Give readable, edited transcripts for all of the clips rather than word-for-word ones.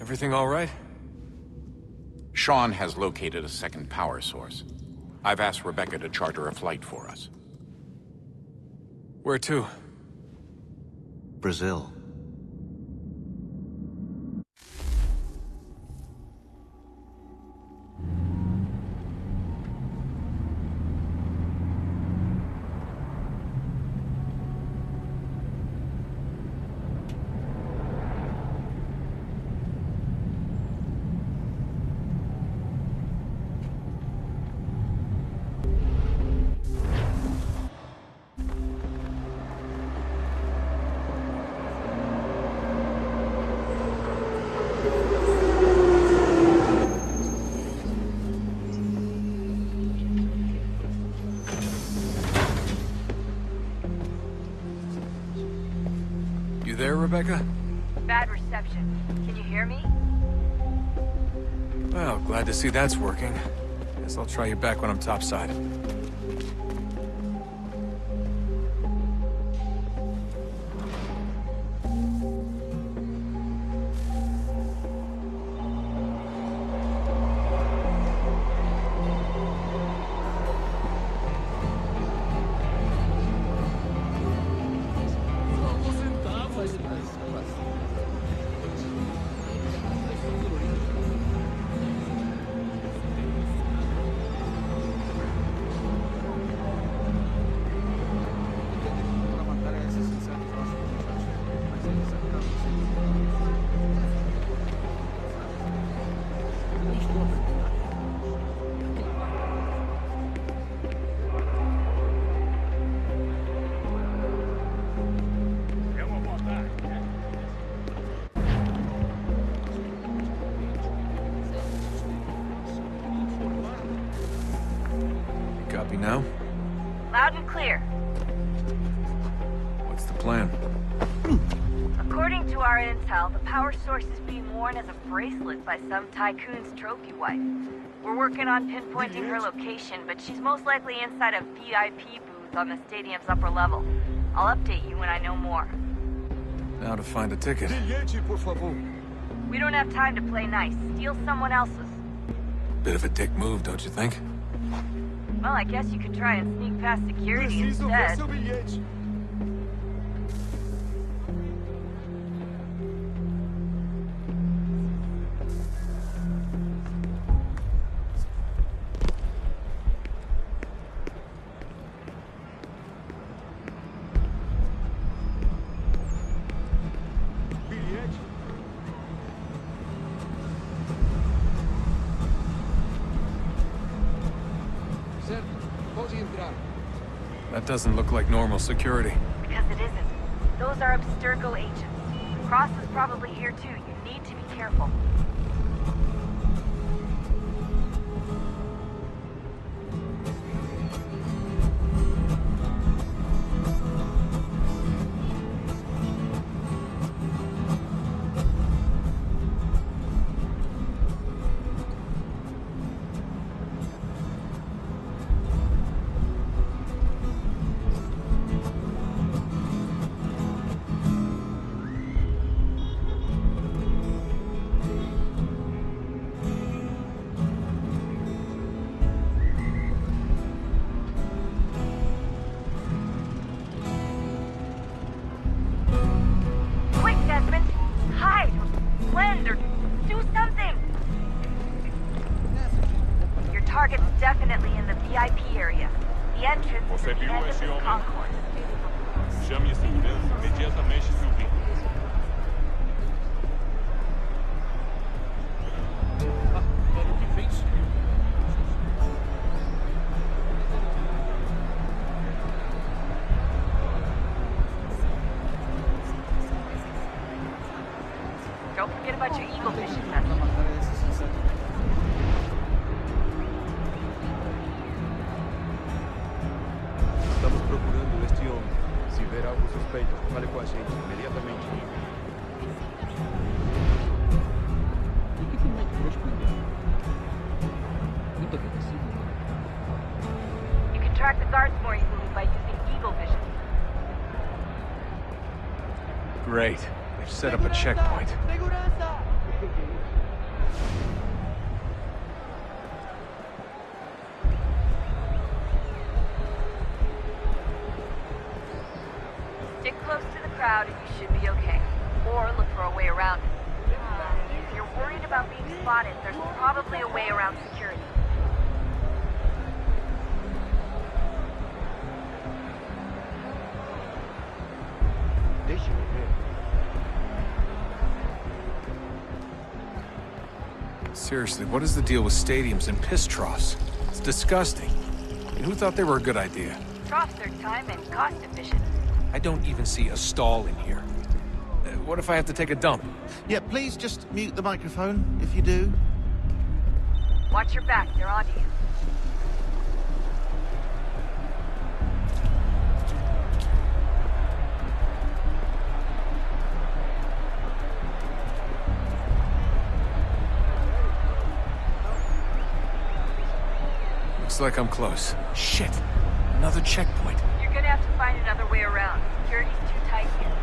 Everything all right? Sean has located a second power source. I've asked Rebecca to charter a flight for us. Where to? Brazil. You there, Rebecca? Bad reception. Can you hear me? Well, glad to see that's working. Guess I'll try you back when I'm topside. Copy now? Loud and clear. What's the plan? According to our intel, the power source is being worn as a bracelet by some tycoon's trophy wife. We're working on pinpointing her location, but she's most likely inside a VIP booth on the stadium's upper level. I'll update you when I know more. Now to find a ticket. We don't have time to play nice. Steal someone else's. Bit of a dick move, don't you think? Well, I guess you could try and sneak past security instead. That doesn't look like normal security. Because it isn't. Those are Abstergo agents. Cross is probably here too. You need to be careful. Target's definitely in the VIP area. The entrance is Você at the viu end of esse this homem? concourse. Chame a segurança imediatamente, Silvinho. O que fez? Don't forget about your Eagle Vision message. Estamos procurando este homem. Se ver algo suspeito, fale com a gente imediatamente. Por que tem mais fresco muito agressivo? You can track the guards more easily by using Eagle Vision. Great. They've set up a checkpoint. Stick close to the crowd and you should be okay. Or look for a way around it. If you're worried about being spotted, there's probably a way around security. Deixa eu ver. Seriously, what is the deal with stadiums and piss troughs? It's disgusting. And who thought they were a good idea? Troughs are time and cost efficient. I don't even see a stall in here. What if I have to take a dump? Yeah, please just mute the microphone if you do. Watch your back, they're onto you. Looks like I'm close. Shit. Another checkpoint. You're gonna have to find another way around. Security's too tight here.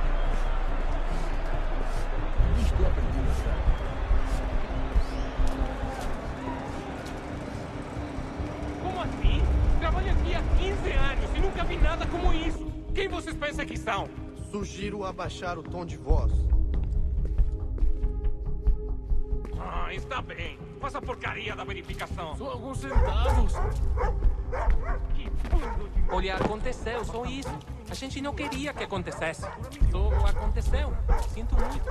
Como assim? Trabalho aqui há 15 anos e nunca vi nada como isso. Quem vocês pensam que são? Sugiro abaixar o tom de voz. Ah, está bem. Faça a porcaria da verificação. Só alguns centavos. Que bando de... Olha, aconteceu, só isso. A gente não queria que acontecesse. Só aconteceu. Sinto muito.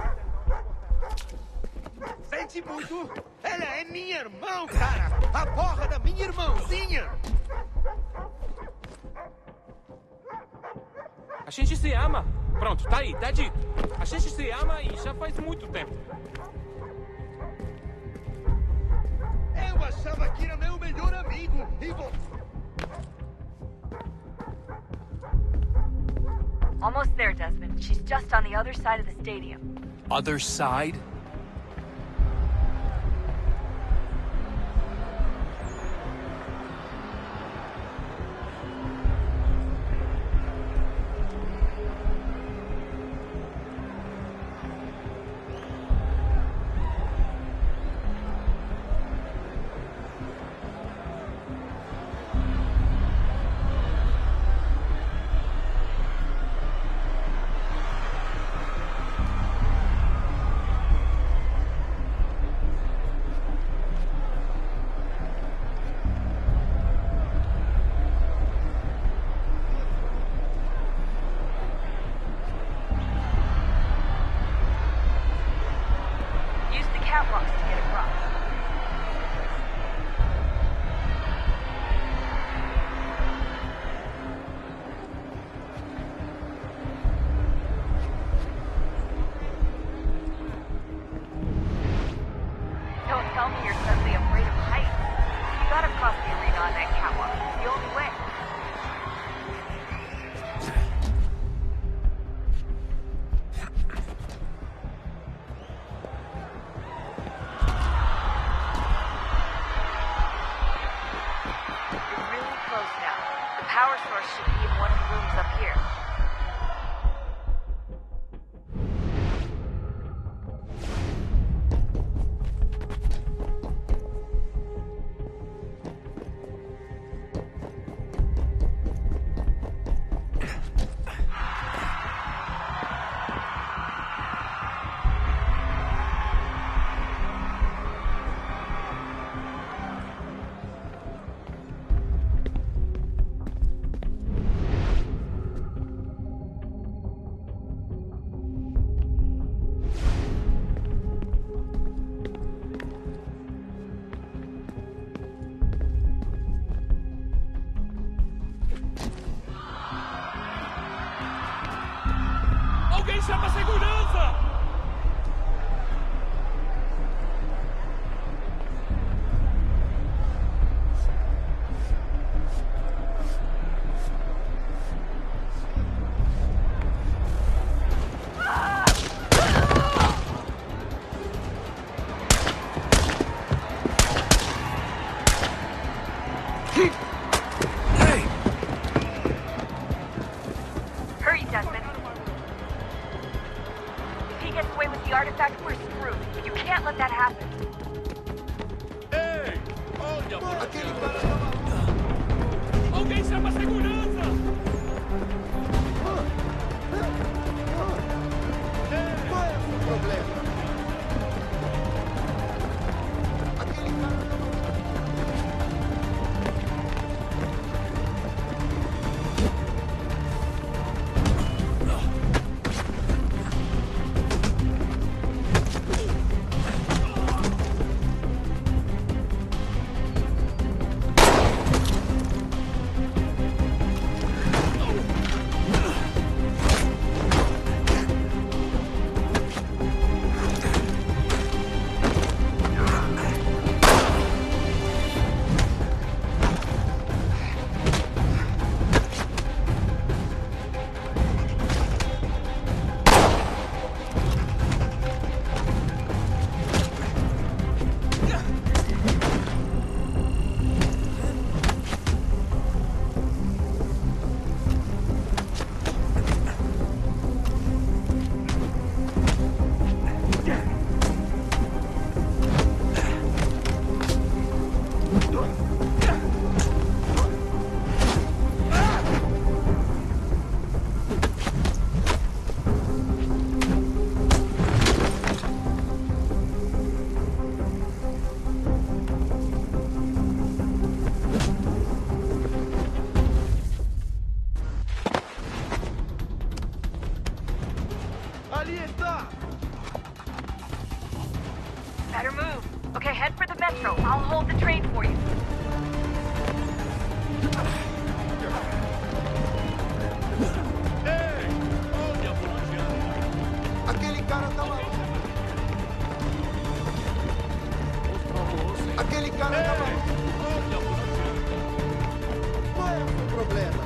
Sente muito? Ela é minha irmã, cara! A porra da minha irmãzinha! A gente se ama. Pronto, tá aí, tá dito. A gente se ama e já faz muito tempo. Eu achava que era meu melhor amigo e Almost there, Desmond. She's just on the other side of the stadium. Other side? Use the catwalks to get across. Don't tell me you're suddenly afraid of heights. You gotta cross the arena on that catwalk. It's the only way. You're really close now. The power source should be in one of the rooms up here. Alguém chama a segurança! Hey! Hurry, Desmond. If he gets away with the artifact, we're screwed. You can't let that happen. Ei! Olha, alguém chama a segurança! Qual é o problema? Aquele cara... Ali está! Better move. Okay, head for the metro. I'll hold the train for you. Ei! Olha por onde anda! Aquele cara tá lá. Aquele cara tá lá. Olha por onde anda! Qual é o problema?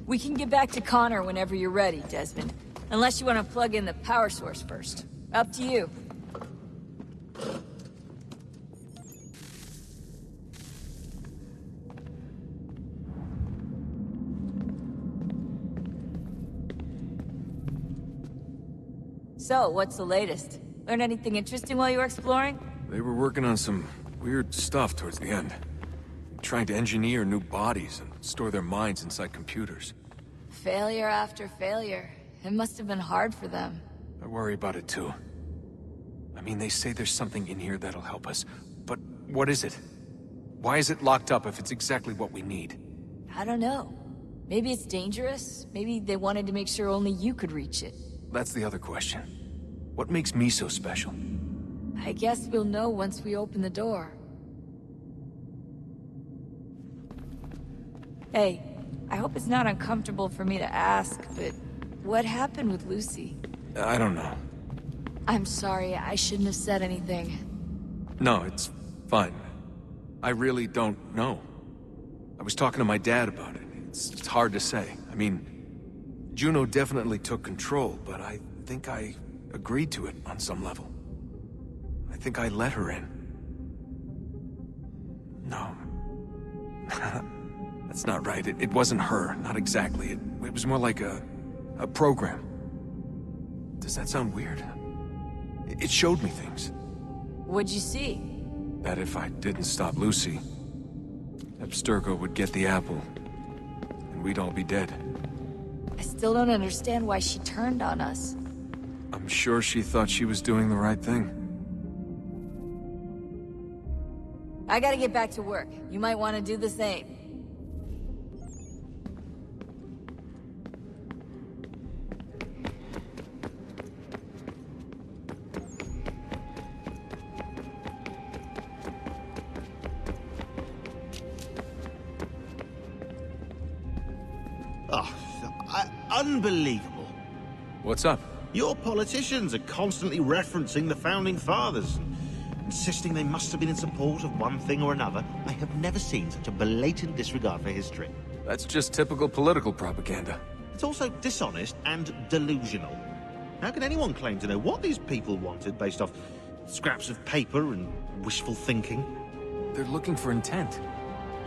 We can get back to Connor whenever you're ready, Desmond. Unless you want to plug in the power source first. Up to you. So, what's the latest? Learn anything interesting while you were exploring? They were working on some weird stuff towards the end. Trying to engineer new bodies and store their minds inside computers. Failure after failure. It must have been hard for them. I worry about it too. I mean, they say there's something in here that'll help us, but what is it? Why is it locked up if it's exactly what we need? I don't know. Maybe it's dangerous. Maybe they wanted to make sure only you could reach it. That's the other question. What makes me so special? I guess we'll know once we open the door. Hey, I hope it's not uncomfortable for me to ask, but what happened with Lucy? I don't know. I'm sorry, I shouldn't have said anything. No, it's fine. I really don't know. I was talking to my dad about it. It's hard to say. I mean, Juno definitely took control, but I think I agreed to it on some level. I think I let her in. No. That's not right. It wasn't her. Not exactly. It was more like a program. Does that sound weird? It showed me things. What'd you see? That if I didn't stop Lucy, Abstergo would get the apple, and we'd all be dead. I still don't understand why she turned on us. I'm sure she thought she was doing the right thing. I gotta get back to work. You might want to do the same. unbelievable. What's up? Your politicians are constantly referencing the Founding Fathers, insisting they must have been in support of one thing or another. I have never seen such a blatant disregard for history. That's just typical political propaganda. It's also dishonest and delusional. How can anyone claim to know what these people wanted based off scraps of paper and wishful thinking? They're looking for intent.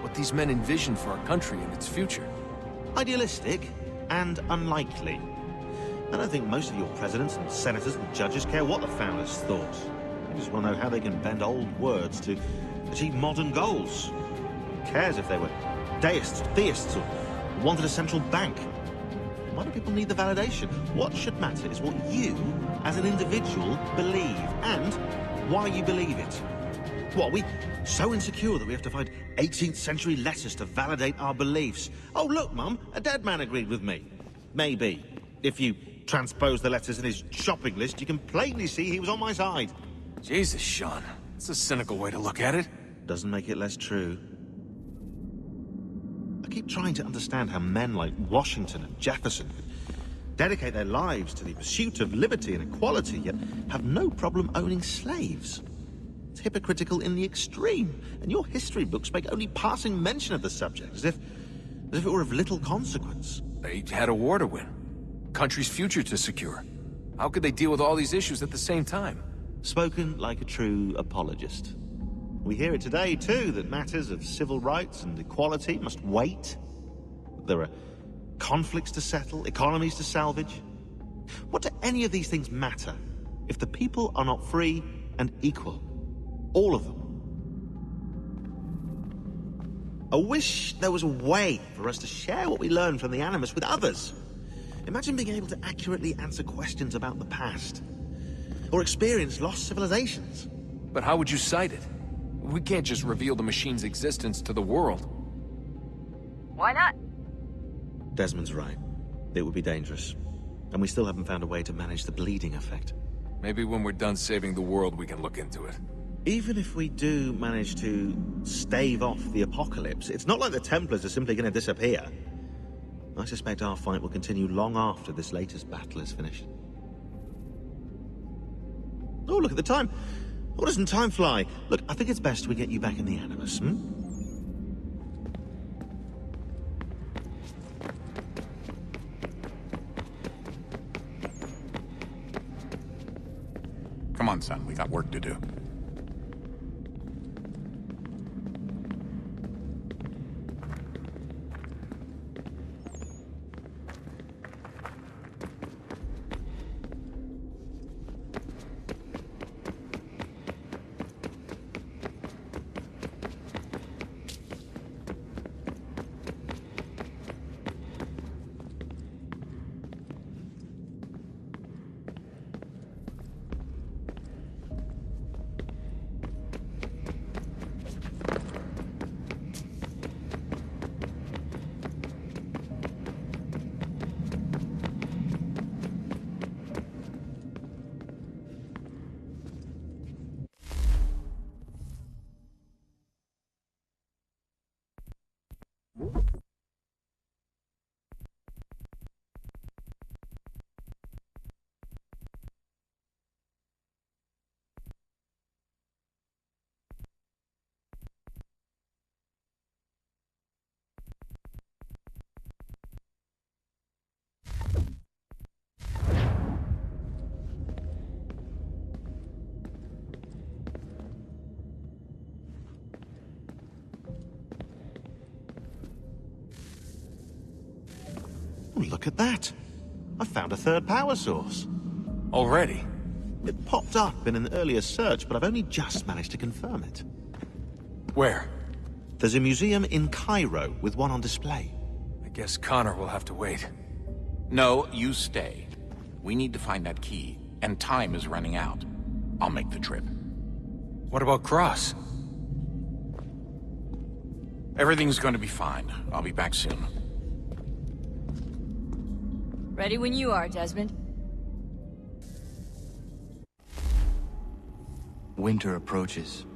What these men envision for our country and its future. Idealistic and unlikely. I don't think most of your presidents and senators and judges care what the founders thought. They just want to know how they can bend old words to achieve modern goals. Who cares if they were deists, theists, or wanted a central bank? Why do people need the validation? What should matter is what you, as an individual, believe, and why you believe it. What, are we so insecure that we have to find 18th century letters to validate our beliefs? Oh, look, Mum, a dead man agreed with me. Maybe. If you transpose the letters in his shopping list, you can plainly see he was on my side. Jesus, Sean. That's a cynical way to look at it. Doesn't make it less true. I keep trying to understand how men like Washington and Jefferson could dedicate their lives to the pursuit of liberty and equality, yet have no problem owning slaves. It's hypocritical in the extreme, and your history books make only passing mention of the subject, as if it were of little consequence. They had a war to win. Country's future to secure. How could they deal with all these issues at the same time? Spoken like a true apologist. We hear it today, too, that matters of civil rights and equality must wait. There are conflicts to settle, economies to salvage. What do any of these things matter if the people are not free and equal? All of them. I wish there was a way for us to share what we learn from the Animus with others. Imagine being able to accurately answer questions about the past, or experience lost civilizations. But how would you cite it? We can't just reveal the machine's existence to the world. Why not? Desmond's right. It would be dangerous. And we still haven't found a way to manage the bleeding effect. Maybe when we're done saving the world, we can look into it. Even if we do manage to stave off the apocalypse, it's not like the Templars are simply going to disappear. I suspect our fight will continue long after this latest battle is finished. Oh, look at the time. Oh, doesn't time fly? Look, I think it's best we get you back in the Animus, Come on, son. We got work to do. Oh, look at that. I found a third power source. Already? It popped up in an earlier search, but I've only just managed to confirm it. Where? There's a museum in Cairo with one on display. I guess Connor will have to wait. No, you stay. We need to find that key, and time is running out. I'll make the trip. What about Cross? Everything's going to be fine. I'll be back soon. Ready when you are, Desmond. Winter approaches.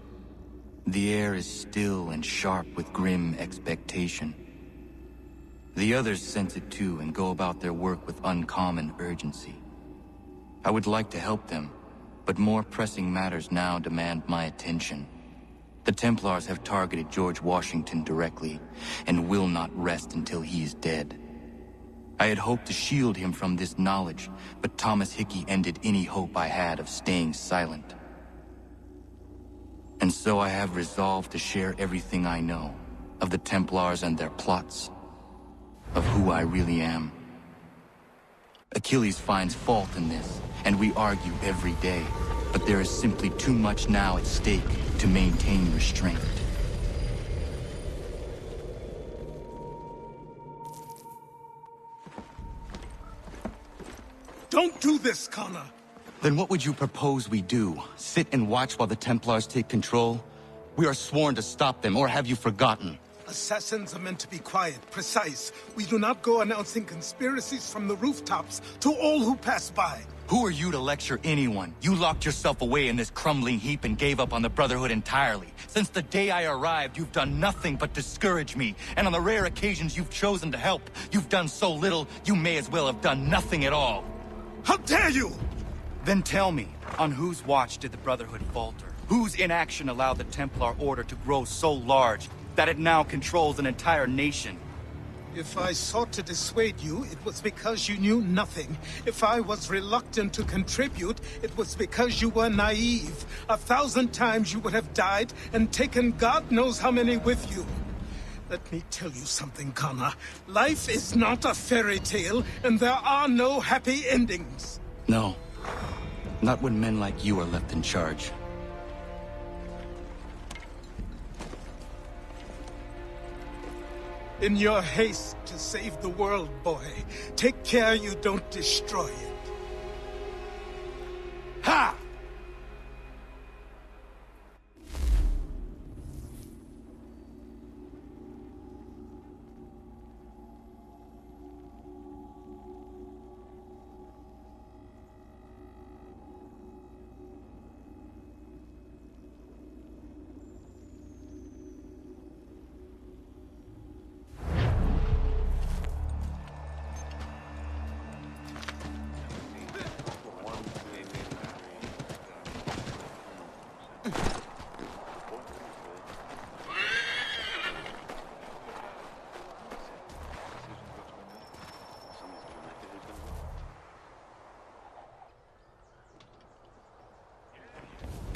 The air is still and sharp with grim expectation. The others sense it too and go about their work with uncommon urgency. I would like to help them, but more pressing matters now demand my attention. The Templars have targeted George Washington directly, and will not rest until he is dead. I had hoped to shield him from this knowledge, but Thomas Hickey ended any hope I had of staying silent. And so I have resolved to share everything I know, of the Templars and their plots, of who I really am. Achilles finds fault in this, and we argue every day, but there is simply too much now at stake to maintain restraint. Don't do this, Connor! Then what would you propose we do? Sit and watch while the Templars take control? We are sworn to stop them, or have you forgotten? Assassins are meant to be quiet, precise. We do not go announcing conspiracies from the rooftops to all who pass by. Who are you to lecture anyone? You locked yourself away in this crumbling heap and gave up on the Brotherhood entirely. Since the day I arrived, you've done nothing but discourage me. And on the rare occasions you've chosen to help, you've done so little, you may as well have done nothing at all. How dare you! Then tell me, on whose watch did the Brotherhood falter? Whose inaction allowed the Templar Order to grow so large that it now controls an entire nation? If I sought to dissuade you, it was because you knew nothing. If I was reluctant to contribute, it was because you were naive. 1,000 times you would have died and taken God knows how many with you. Let me tell you something, Connor. Life is not a fairy tale, and there are no happy endings. No. Not when men like you are left in charge. In your haste to save the world, boy, take care you don't destroy it. Ha!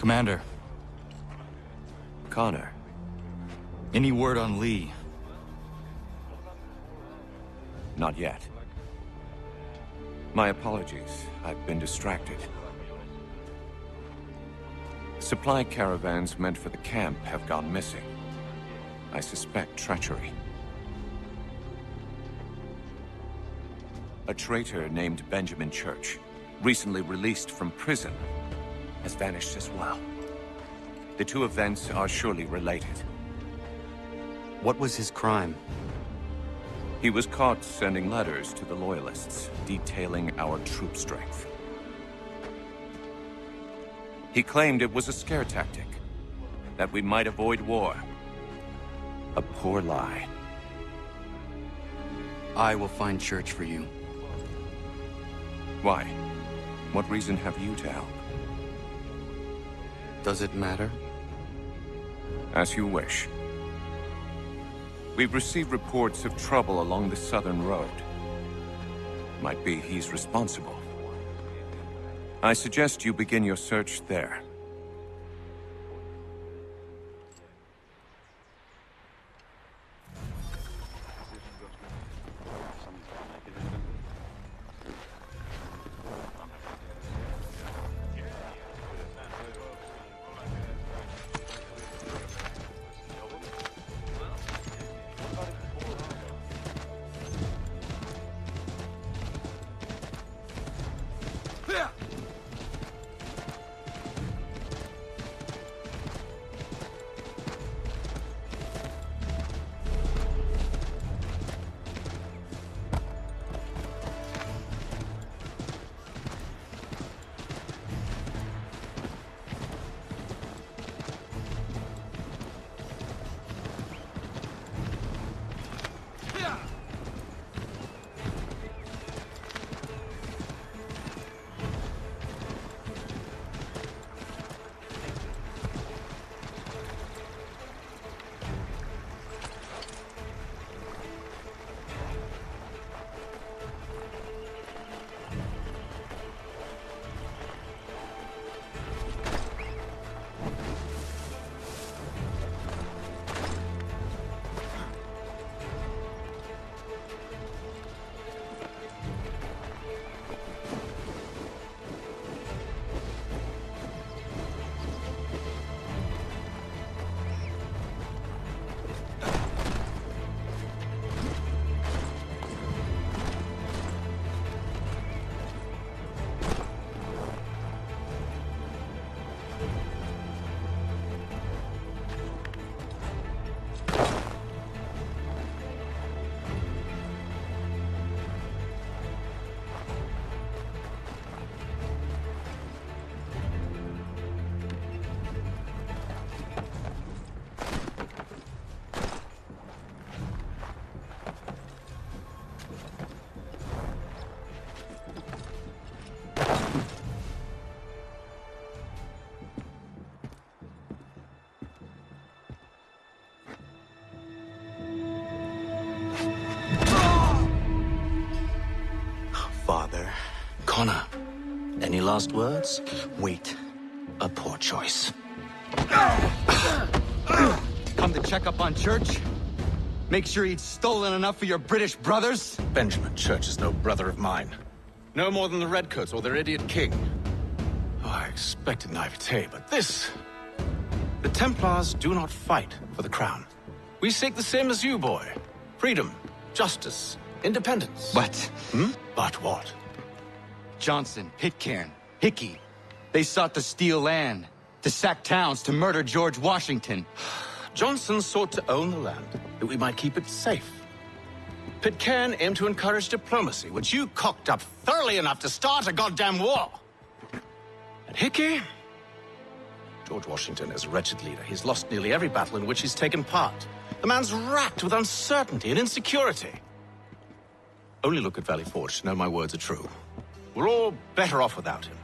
Commander. Connor. Any word on Lee? Not yet. My apologies. I've been distracted. Supply caravans meant for the camp have gone missing. I suspect treachery. A traitor named Benjamin Church, recently released from prison, has vanished as well. The two events are surely related. What was his crime? He was caught sending letters to the Loyalists, detailing our troop strength. He claimed it was a scare tactic, that we might avoid war. A poor lie. I will find Church for you. Why? What reason have you to help? Does it matter? As you wish. We've received reports of trouble along the southern road. Might be he's responsible. I suggest you begin your search there. Connor, any last words? Wait. A poor choice. Come to check up on Church? Make sure he'd stolen enough for your British brothers? Benjamin Church is no brother of mine. No more than the Redcoats or their idiot king. Oh, I expected naivete, but this... The Templars do not fight for the crown. We seek the same as you, boy. Freedom, justice, independence. But... But what? Johnson, Pitcairn, Hickey. They sought to steal land, to sack towns, to murder George Washington. Johnson sought to own the land, that we might keep it safe. Pitcairn aimed to encourage diplomacy, which you cocked up thoroughly enough to start a goddamn war. And Hickey? George Washington is a wretched leader. He's lost nearly every battle in which he's taken part. The man's racked with uncertainty and insecurity. Only look at Valley Forge to know my words are true. We're all better off without him.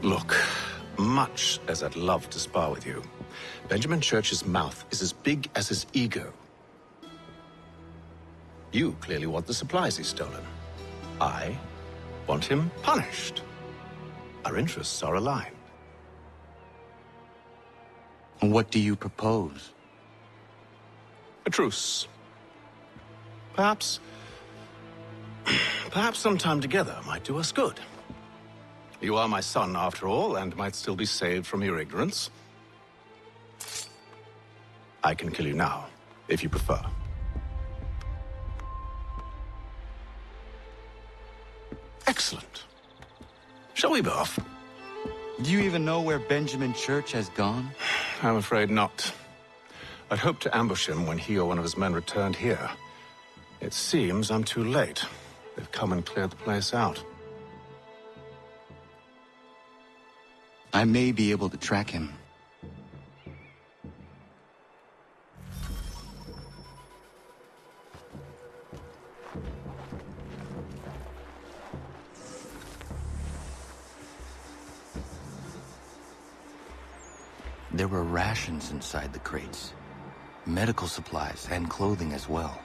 Look, much as I'd love to spar with you, Benjamin Church's mouth is as big as his ego. You clearly want the supplies he's stolen. I want him punished. Our interests are aligned. What do you propose? A truce. Perhaps some time together might do us good. You are my son, after all, and might still be saved from your ignorance. I can kill you now, if you prefer. Excellent. Shall we be off? Do you even know where Benjamin Church has gone? I'm afraid not. I'd hoped to ambush him when he or one of his men returned here. It seems I'm too late. They've come and cleared the place out. I may be able to track him. There were rations inside the crates, medical supplies and clothing as well.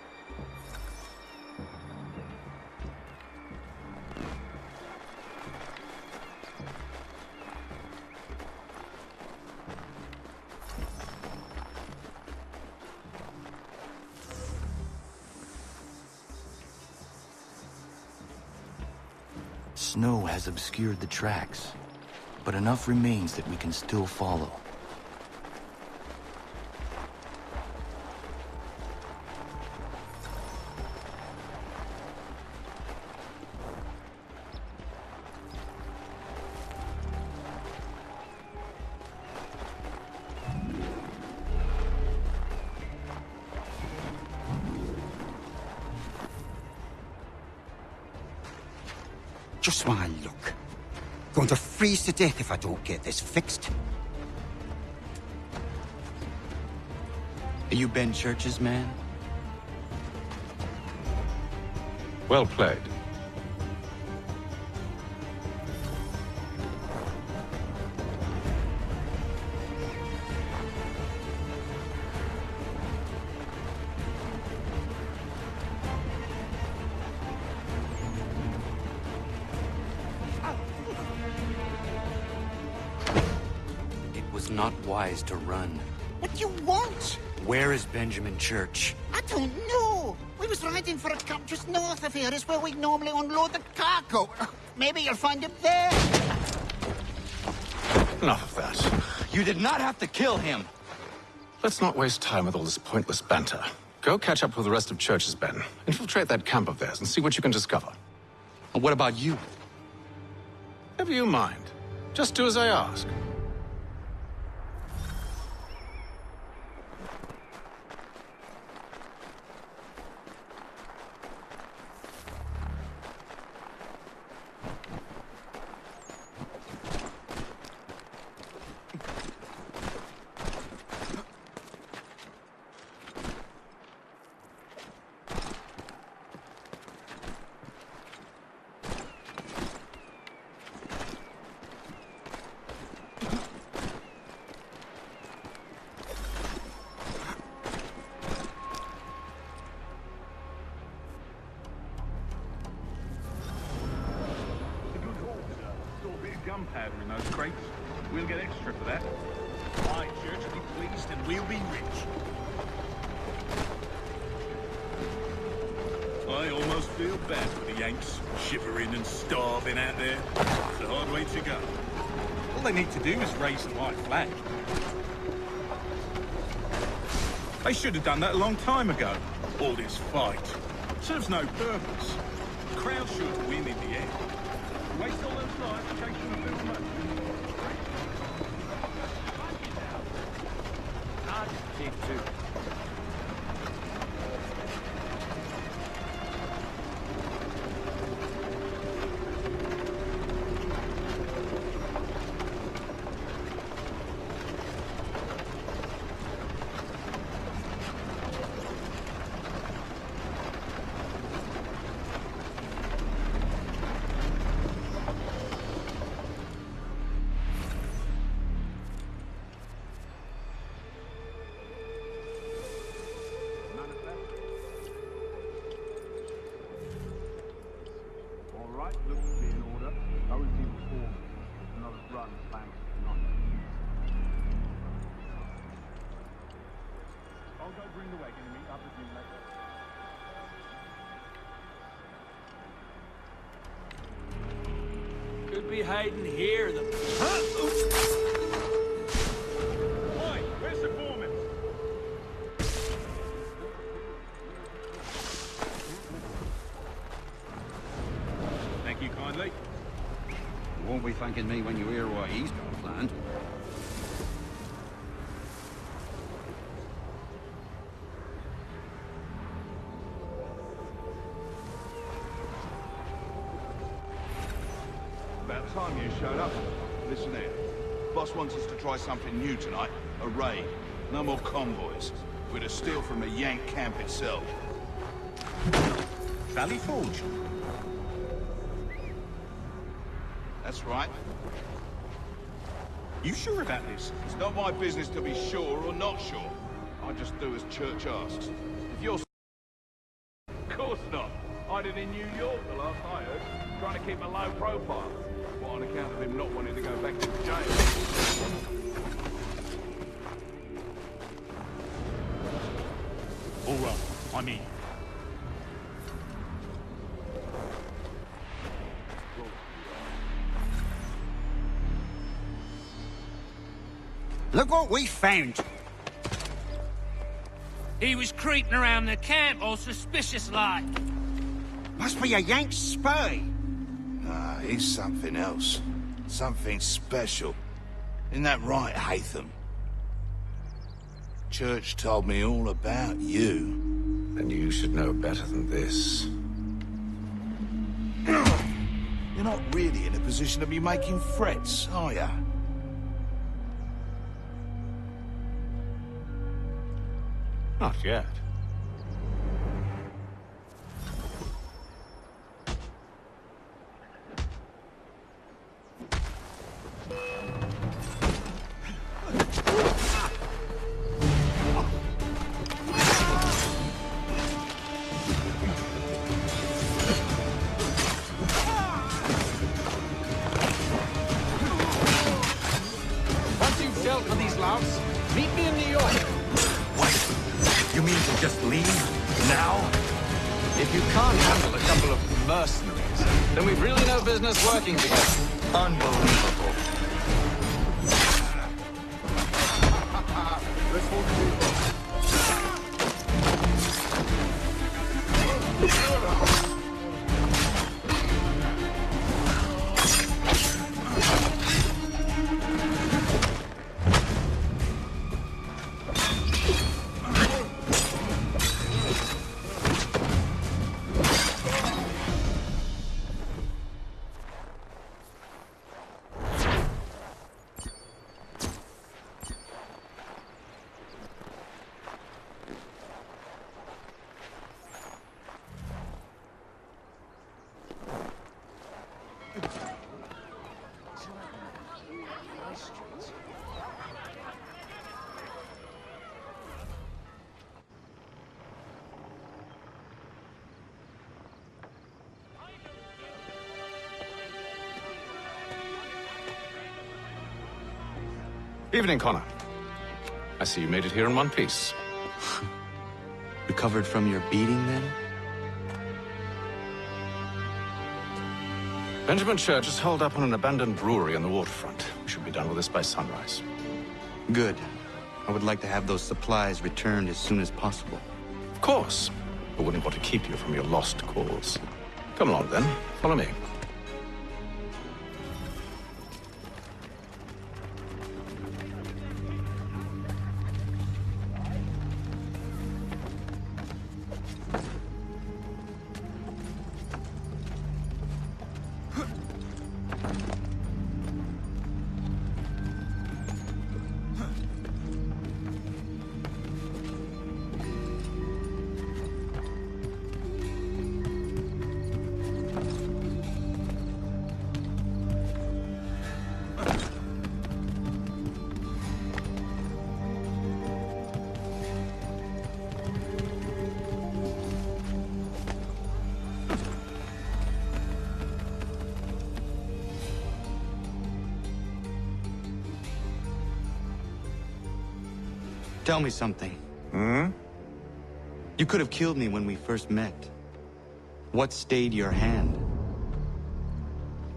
Snow has obscured the tracks, but enough remains that we can still follow. Just while I look. Going to freeze to death if I don't get this fixed. Are you Ben Church's man? Well played. Not wise to run. What do you want? Where is Benjamin Church? I don't know. We was riding for a camp just north of here. Is where we normally unload the cargo. Maybe you'll find him there. Enough of that. You did not have to kill him. Let's not waste time with all this pointless banter. Go catch up with the rest of Church's men. Infiltrate that camp of theirs and see what you can discover. And what about you? Never you mind. Just do as I ask. gunpowder in those crates. We'll get extra for that. My church will be pleased and we'll be rich. I almost feel bad for the Yanks, shivering and starving out there. It's a hard way to go. All they need to do is raise the white flag. They should have done that a long time ago. All this fight serves no purpose. The crowd should win in the end. Waste all those lives chasing the film money. Chief, too. Could be hiding here. The Oi, where's the foreman? Thank you kindly. You won't be thanking me when you hear what he's got planned. About time you showed up. Listen here. Boss wants us to try something new tonight. A raid. No more convoys. We're to steal from the Yank camp itself. Valley Forge? That's right. You sure about this? It's not my business to be sure or not sure. I just do as Church asks. If you're... Of course not. I did in New York the last I heard, trying to keep a low profile. Well, on account of him not wanting to go back to jail. All right, I'm in. Look what we found. He was creeping around the camp all suspicious-like. Must be a Yank spy. Nah, he's something else. Something special. Isn't that right, Haytham? Church told me all about you. And you should know better than this. You're not really in a position to be making threats, are ya? Not yet. Once you've dealt with these louts, meet me in New York. You mean to just leave? Now? If you can't handle a couple of mercenaries, then we've really no business working together. Unbelievable. Let's hold the Evening, Connor. I see you made it here in one piece. Recovered from your beating, then? Benjamin Church is holed up on an abandoned brewery on the waterfront. We should be done with this by sunrise. Good. I would like to have those supplies returned as soon as possible. Of course. I wouldn't want to keep you from your lost cause. Come along, then. Follow me. Tell me something. Hmm? You could have killed me when we first met. What stayed your hand?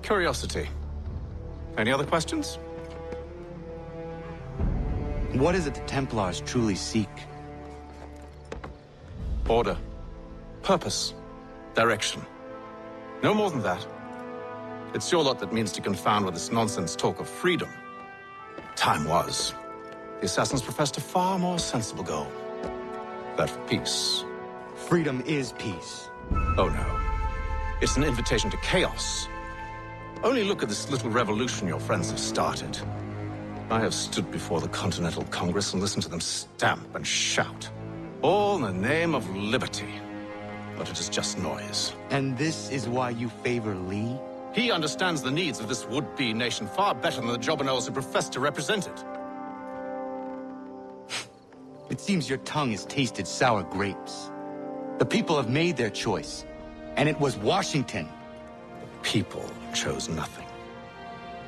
Curiosity. Any other questions? What is it the Templars truly seek? Order. Purpose. Direction. No more than that. It's your lot that means to confound with this nonsense talk of freedom. Time was. The Assassins professed a far more sensible goal. That of peace. Freedom is peace. Oh no. It's an invitation to chaos. Only look at this little revolution your friends have started. I have stood before the Continental Congress and listened to them stamp and shout. All in the name of liberty. But it is just noise. And this is why you favor Lee? He understands the needs of this would-be nation far better than the Jobberknolls who profess to represent it. It seems your tongue has tasted sour grapes. The people have made their choice, and it was Washington. The people chose nothing.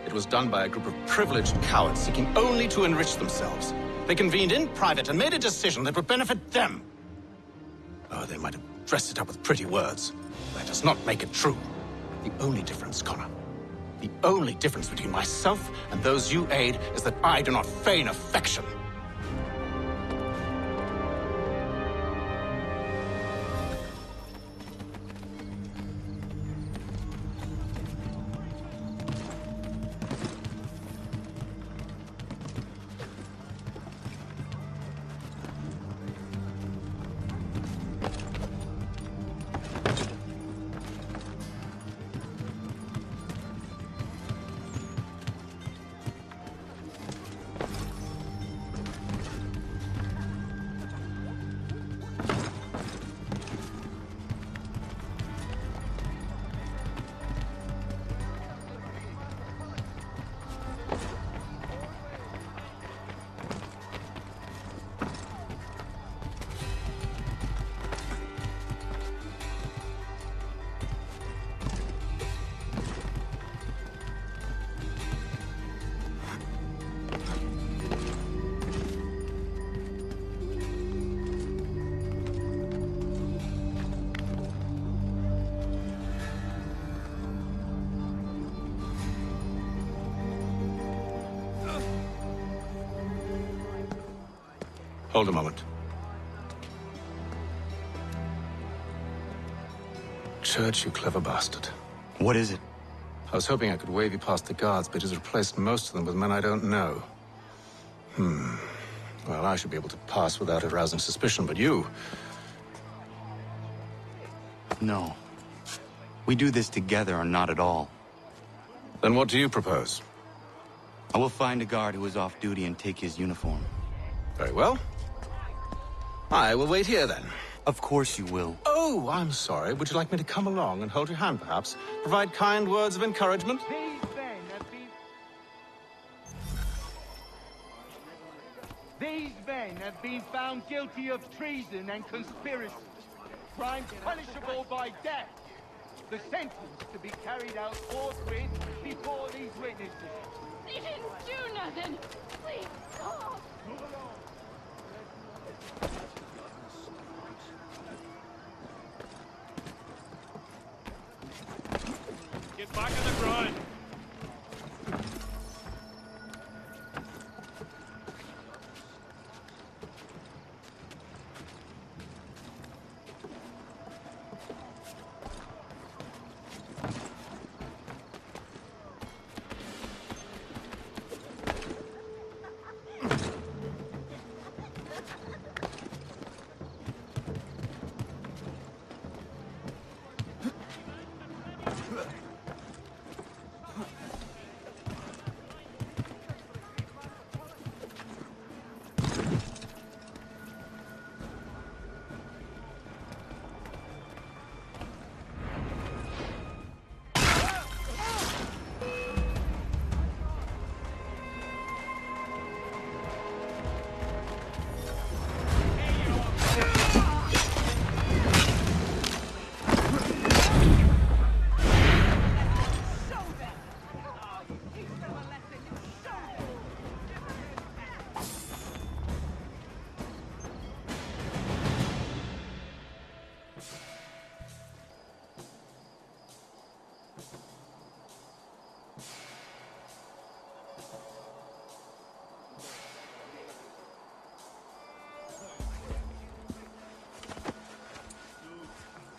It was done by a group of privileged cowards seeking only to enrich themselves. They convened in private and made a decision that would benefit them. Oh, they might have dressed it up with pretty words. That does not make it true. The only difference, Connor, the only difference between myself and those you aid is that I do not feign affection. Hold a moment. Church, you clever bastard. What is it? I was hoping I could wave you past the guards, but he's replaced most of them with men I don't know. Well, I should be able to pass without arousing suspicion, but you... No. We do this together or not at all. Then what do you propose? I will find a guard who is off duty and take his uniform. Very well. I will wait here, then. Of course you will. Oh, I'm sorry. Would you like me to come along and hold your hand, perhaps? Provide kind words of encouragement? These men have been found guilty of treason and conspiracy. Crimes punishable by death. The sentence to be carried out forthwith before these witnesses. They didn't do nothing. Please stop. Get back on the grind.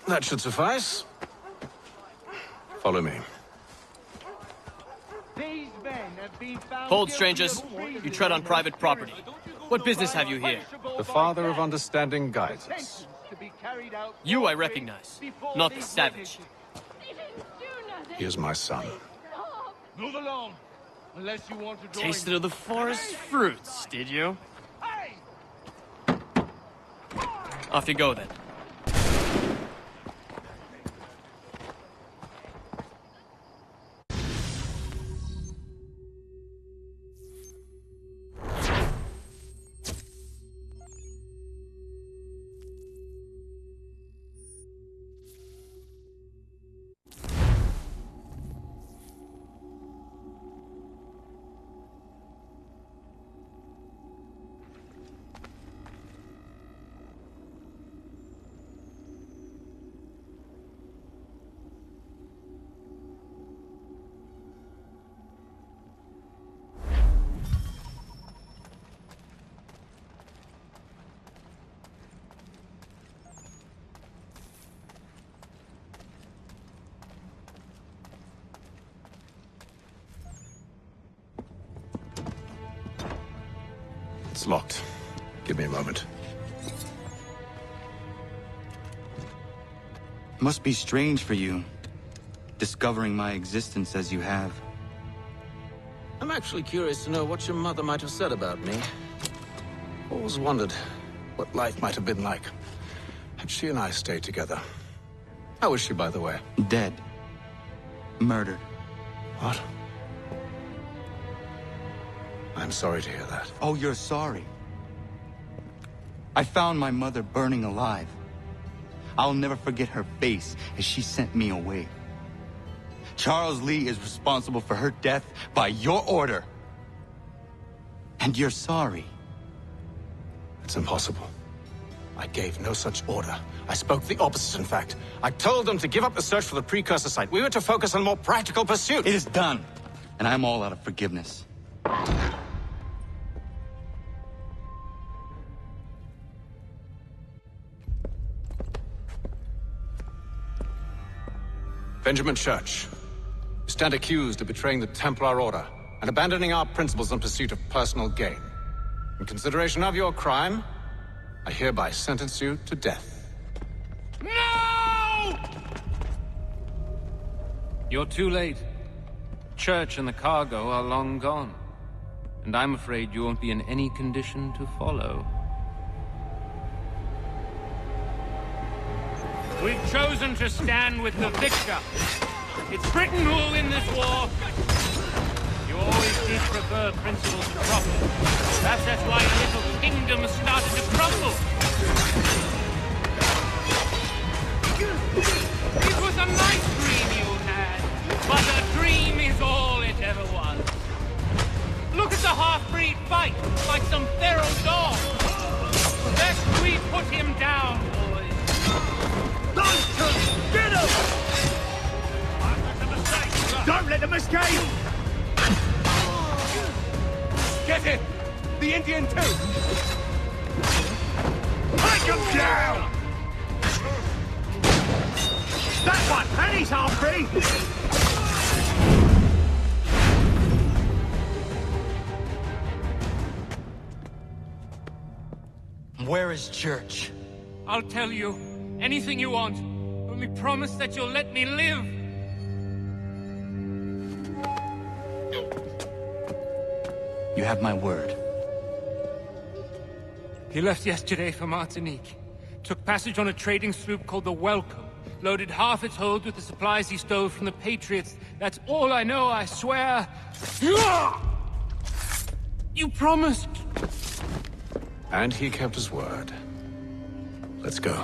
That should suffice. Follow me. These men have been found Hold, guilty strangers. of treason You tread on private property. What business have you here? The Father of Understanding guides us. to be carried out. You I recognize, not the savage. He is my son. Move along, unless you want to join. Tasted of the forest fruits, did you? Off you go, then. It's locked. Give me a moment. Must be strange for you, discovering my existence as you have. I'm actually curious to know what your mother might have said about me. Always wondered what life might have been like had she and I stayed together. How is she, by the way? Dead. Murdered. What? I'm sorry to hear that. Oh, you're sorry. I found my mother burning alive. I'll never forget her face as she sent me away. Charles Lee is responsible for her death by your order. And you're sorry. It's impossible. I gave no such order. I spoke the opposite, in fact. I told them to give up the search for the precursor site. We were to focus on more practical pursuits. It is done. And I'm all out of forgiveness. Benjamin Church, you stand accused of betraying the Templar Order and abandoning our principles in pursuit of personal gain. In consideration of your crime, I hereby sentence you to death. No! You're too late. Church and the cargo are long gone. And I'm afraid you won't be in any condition to follow. We've chosen to stand with the victor. It's Britain who will win this war. You always did prefer principles to profit. That's why your little kingdom started to crumble. It was a nice dream you had, but a dream is all it ever was. him down, boys. Get him! Don't let them escape! Get it! The Indian too! Take him down! That one! And he's half free! Where is Church? I'll tell you. Anything you want. Only promise that you'll let me live. You have my word. He left yesterday for Martinique. Took passage on a trading sloop called the Welcome. Loaded half its hold with the supplies he stole from the Patriots. That's all I know, I swear. You promised. And he kept his word. Let's go.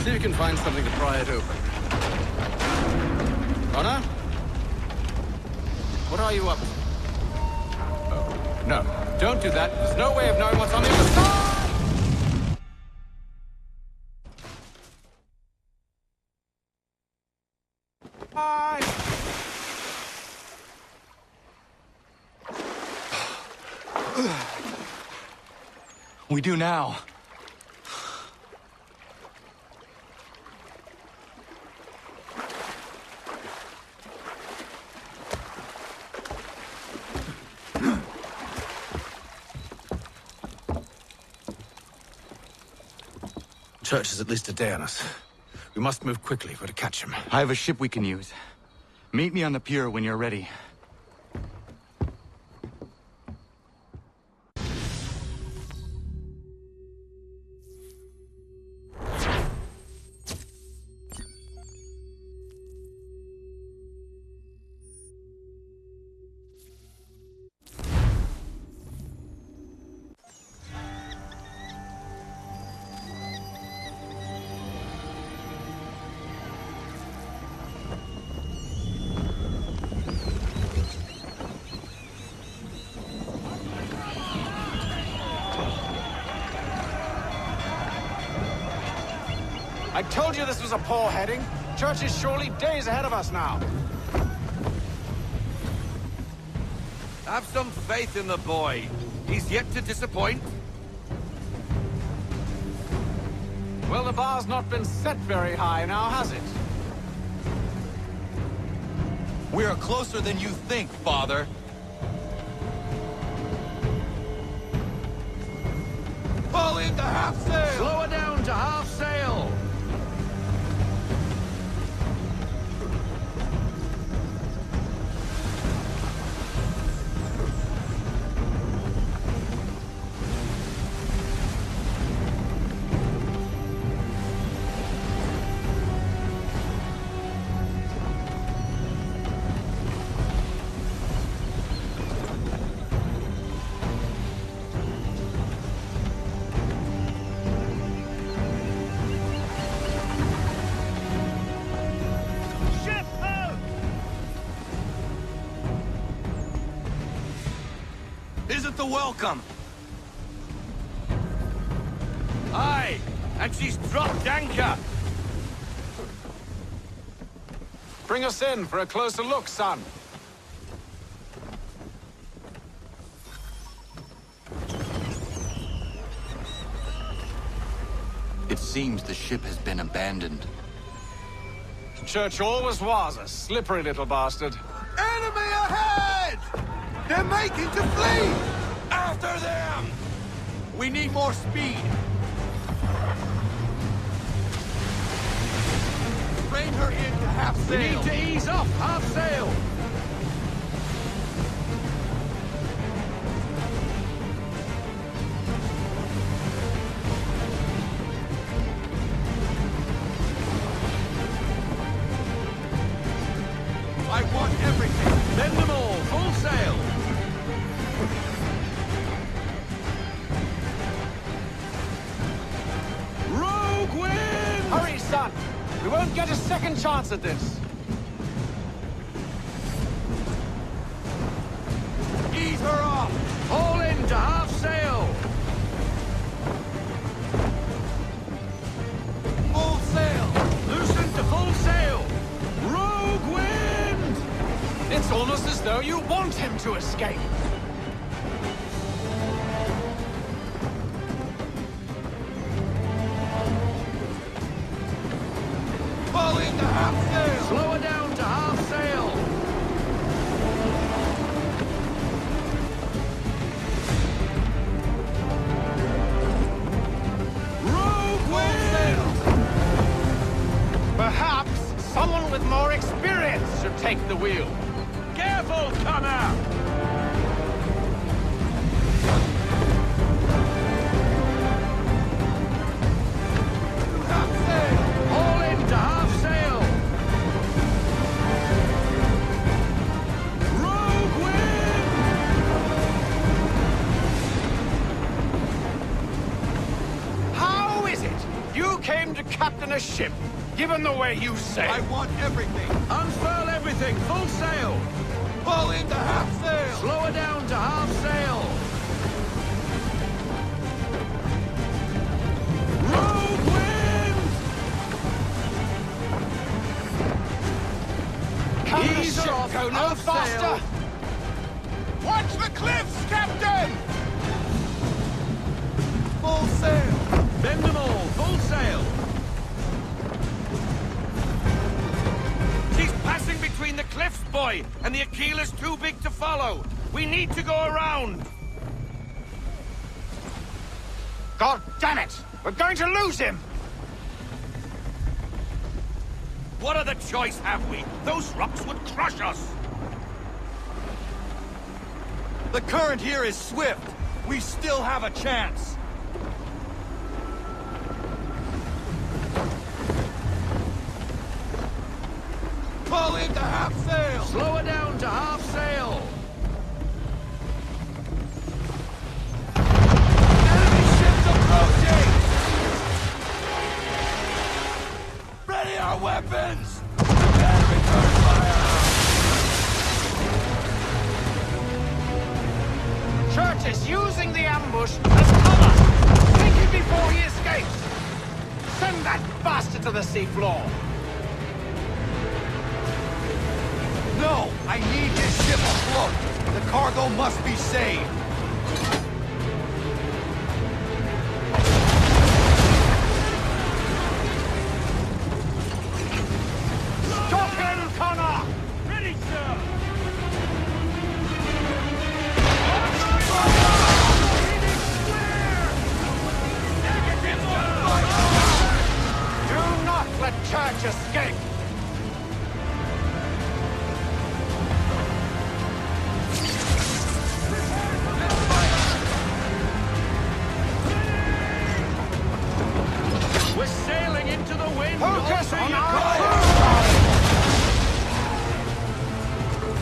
See if you can find something to pry it open. Connor? What are you up to? Oh, no. Don't do that. There's no way of knowing what's on the other side! Bye! We do now. Church is at least a day on us. We must move quickly if we're to catch him. I have a ship we can use. Meet me on the pier when you're ready. I told you this was a poor heading. Church is surely days ahead of us now. Have some faith in the boy. He's yet to disappoint. Well, the bar's not been set very high now, has it? We are closer than you think, Father. Fall into half sail! Slow her down to half sail! the welcome. Aye, and she's dropped anchor. Bring us in for a closer look, son. It seems the ship has been abandoned. Church always was a slippery little bastard. Enemy ahead! They're making to flee! After them! We need more speed. Rein her in to half sail. We need to ease off half sail. I want everything. Bend them all, full sail. Rogue wind! Hurry, son! We won't get a second chance at this. Ease her off. Haul in to half sail. Full sail. Loosen to full sail. Rogue wind! It's almost as though you want him to escape. Fall into half sail. Slow her down to half sail. Rogue wind! Perhaps someone with more experience should take the wheel. Careful, Connor! Half sail. Haul in to half sail. Rogue wind! How is it you came to captain a ship, given the way you sail? I want everything. Unfurl everything, full sail. Fall into half sail. Slow her down to half sail. Rogue wind! Come Ease her off, go no half faster! sail. Watch the cliffs, Captain! Full sail. Bend them all, full sail. She's passing between the cliffs, boy, and the Aquila's too big to follow. We need to go around. God damn it! We're going to lose him! What other choice have we? Those rocks would crush us. The current here is swift. We still have a chance. Fall into half sail. Slow her down to half sail. Enemy ships approaching. Ready our weapons. Prepare return fire. Church is using the ambush as cover! Take him before he escapes! Send that bastard to the seafloor! No, I need this ship afloat. The cargo must be saved. Stop him, Connor! Ready, sir. Do not let Church escape! We're sailing into the wind. Focus Onto on your our course. crew!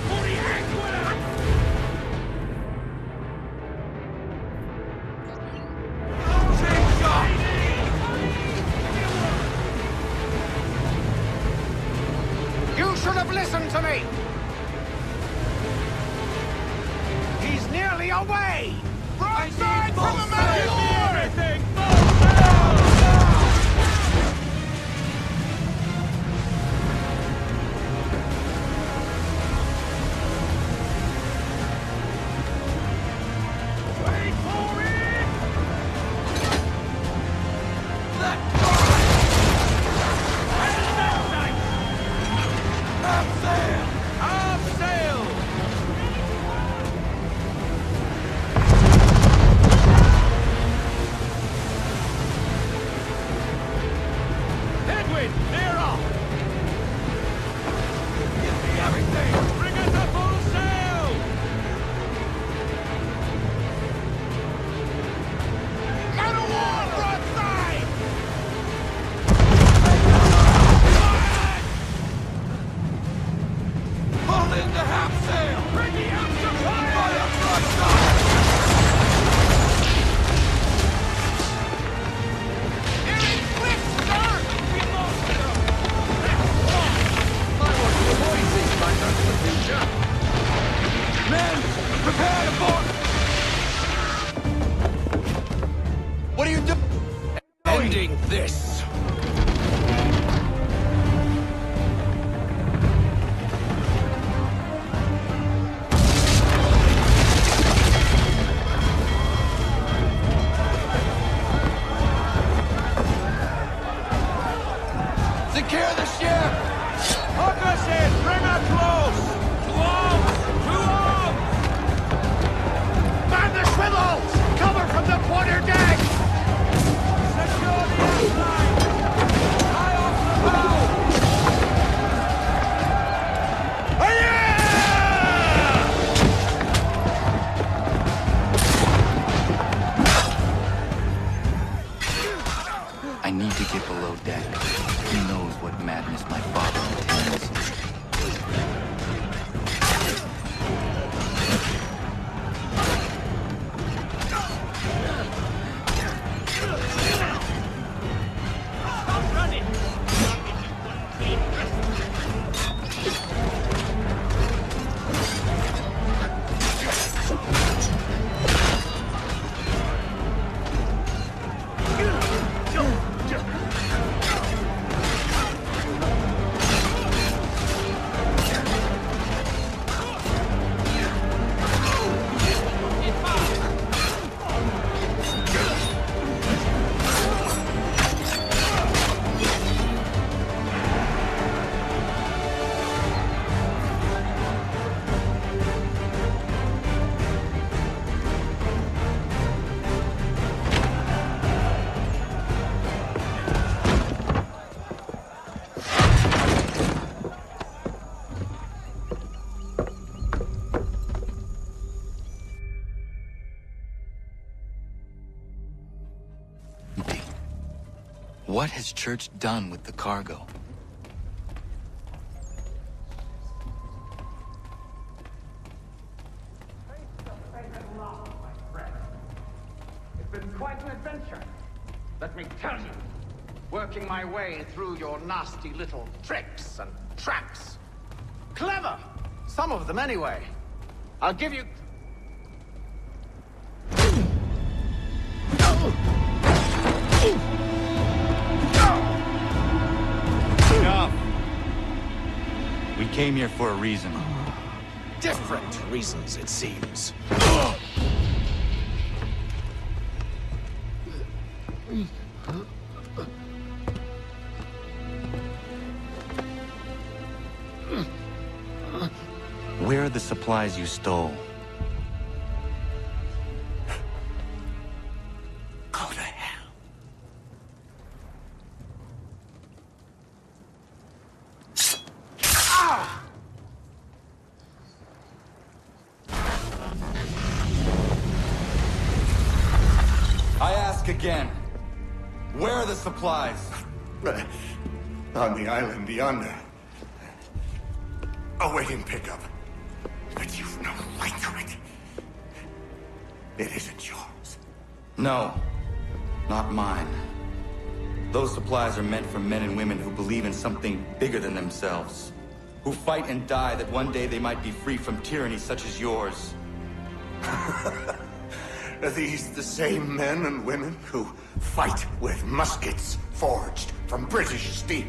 For the Aquila! You should have listened to me! He's nearly away! Broadside from the man! Everything! What are you doing? Ending this! Secure the ship! Focuses! Bring her close! To arms! To arms! Man the swivels! Cover from the quarterdeck! Secure the outside! High off the bow! I need to get below deck. Who knows what madness my father intends? What has Church done with the cargo? It's been quite an adventure. Let me tell you. Working my way through your nasty little tricks and traps. Clever! Some of them anyway. I'll give you... Enough! We came here for a reason. Different reasons, it seems. Where are the supplies you stole? Go to hell. Ah! I ask again. Where are the supplies? On the island yonder. Awaiting pickup. But you've no right to it. It isn't yours. No, not mine. Those supplies are meant for men and women who believe in something bigger than themselves. Who fight and die that one day they might be free from tyranny such as yours. Are these the same men and women who fight with muskets forged from British steel?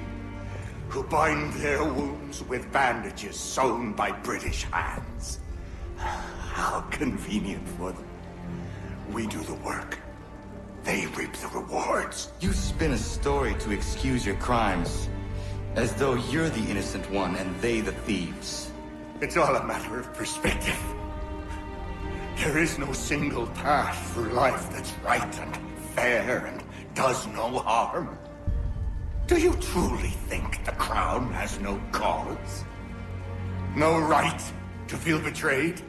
Who bind their wounds with bandages sewn by British hands? How convenient for them. We do the work. They reap the rewards. You spin a story to excuse your crimes, as though you're the innocent one and they the thieves. It's all a matter of perspective. There is no single path through life that's right and fair and does no harm. Do you truly think the Crown has no cause? No right to feel betrayed?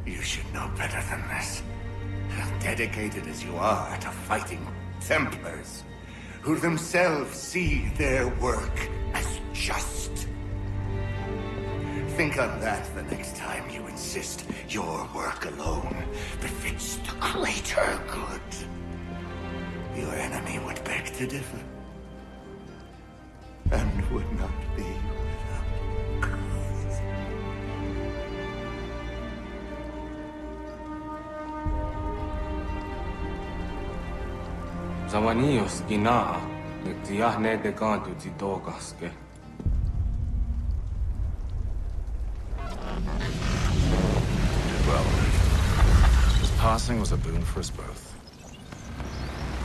You should know better than this. Dedicated as you are to fighting Templars, who themselves see their work as just. Think on that the next time you insist your work alone befits the greater good. Your enemy would beg to differ, and would not be without cause. Zawanios gina, nagtiyahne de kanto titokaske. Well, this passing was a boon for us both.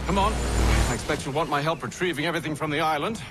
Come on. I expect you'll want my help retrieving everything from the island.